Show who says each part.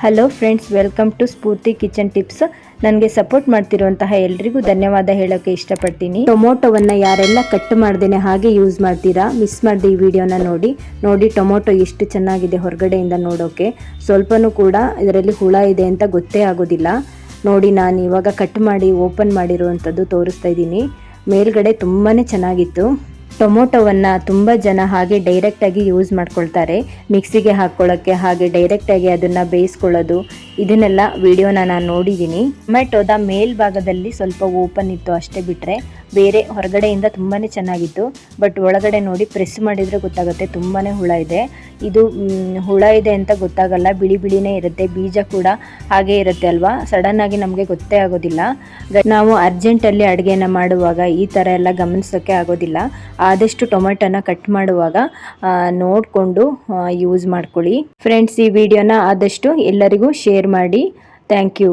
Speaker 1: Hello friends, welcome to Spoorthi kitchen tips. ನನಗೆ support ಮಾಡ್ತಿರುವಂತಹ ಎಲ್ರಿಗೂ ಧನ್ಯವಾದ ಹೇಳೋಕ್ಕೆ ಇಷ್ಟಪಡ್ತೀನಿ. ಟೊಮೊಟೊವನ್ನು ಯಾರೆಲ್ಲ ಕಟ್ ಮಾಡ್ದೇನೆ ಹಾಗೆ ಯೂಸ್ ಮಾಡ್ತೀರಾ, ಮಿಸ್ ಮಾಡಿದೆ ಈ ವಿಡಿಯೋನ ನೋಡಿ ಟೊಮೊಟೊ ಎಷ್ಟು ಚೆನ್ನಾಗಿದೆ ಹೊರಗಡೆಯಿಂದ ನೋಡೋಕೆ. ಸ್ವಲ್ಪನೂ ಕೂಡ ಇದರಲ್ಲಿ ಹುಳ ಇದೆ ಅಂತ ಗೊತ್ತೇ ಆಗೋದಿಲ್ಲ. ನೋಡಿ, ನಾನು ಇವಾಗ ಕಟ್ ಮಾಡಿ ಓಪನ್ ಮಾಡಿರುವಂಥದ್ದು ತೋರಿಸ್ತಾ ಇದ್ದೀನಿ. ಮೇಲ್ಗಡೆ ತುಂಬಾ ಚೆನ್ನಾಗಿತ್ತು. ಟೊಮೊಟೊವನ್ನು ತುಂಬ ಜನ ಹಾಗೆ ಡೈರೆಕ್ಟಾಗಿ ಯೂಸ್ ಮಾಡ್ಕೊಳ್ತಾರೆ, ಮಿಕ್ಸಿಗೆ ಹಾಕ್ಕೊಳ್ಳೋಕ್ಕೆ, ಹಾಗೆ ಡೈರೆಕ್ಟಾಗಿ ಅದನ್ನು ಬೇಯಿಸ್ಕೊಳ್ಳೋದು. ಇದನ್ನೆಲ್ಲ ವಿಡಿಯೋನ ನಾನು ನೋಡಿದ್ದೀನಿ. ಟೊಮೆಟೊದ ಮೇಲ್ಭಾಗದಲ್ಲಿ ಸ್ವಲ್ಪ ಓಪನ್ ಇತ್ತು ಅಷ್ಟೇ, ಬಿಟ್ಟರೆ ಬೇರೆ ಹೊರಗಡೆಯಿಂದ ತುಂಬಾ ಚೆನ್ನಾಗಿತ್ತು. ಬಟ್ ಒಳಗಡೆ ನೋಡಿ, ಪ್ರೆಸ್ ಮಾಡಿದರೆ ಗೊತ್ತಾಗುತ್ತೆ ತುಂಬಾ ಹುಳ ಇದೆ. ಇದು ಹುಳ ಇದೆ ಅಂತ ಗೊತ್ತಾಗಲ್ಲ, ಬಿಳಿ ಬಿಳಿನೇ ಇರುತ್ತೆ. ಬೀಜ ಕೂಡ ಹಾಗೆ ಇರುತ್ತೆ ಅಲ್ವಾ, ಸಡನ್ನಾಗಿ ನಮಗೆ ಗೊತ್ತೇ ಆಗೋದಿಲ್ಲ. ನಾವು ಅರ್ಜೆಂಟಲ್ಲಿ ಅಡುಗೆನ ಮಾಡುವಾಗ ಈ ಥರ ಎಲ್ಲ ಗಮನಿಸೋಕ್ಕೆ ಆಗೋದಿಲ್ಲ. ಆದಷ್ಟು ಟೊಮೆಟೊನ ಕಟ್ ಮಾಡುವಾಗ ನೋಡಿಕೊಂಡು ಯೂಸ್ ಮಾಡ್ಕೊಳ್ಳಿ ಫ್ರೆಂಡ್ಸ್. ಈ ವಿಡಿಯೋನ ಆದಷ್ಟು ಎಲ್ಲರಿಗೂ ಶೇರ್ ಮಾಡಿ. Thank you.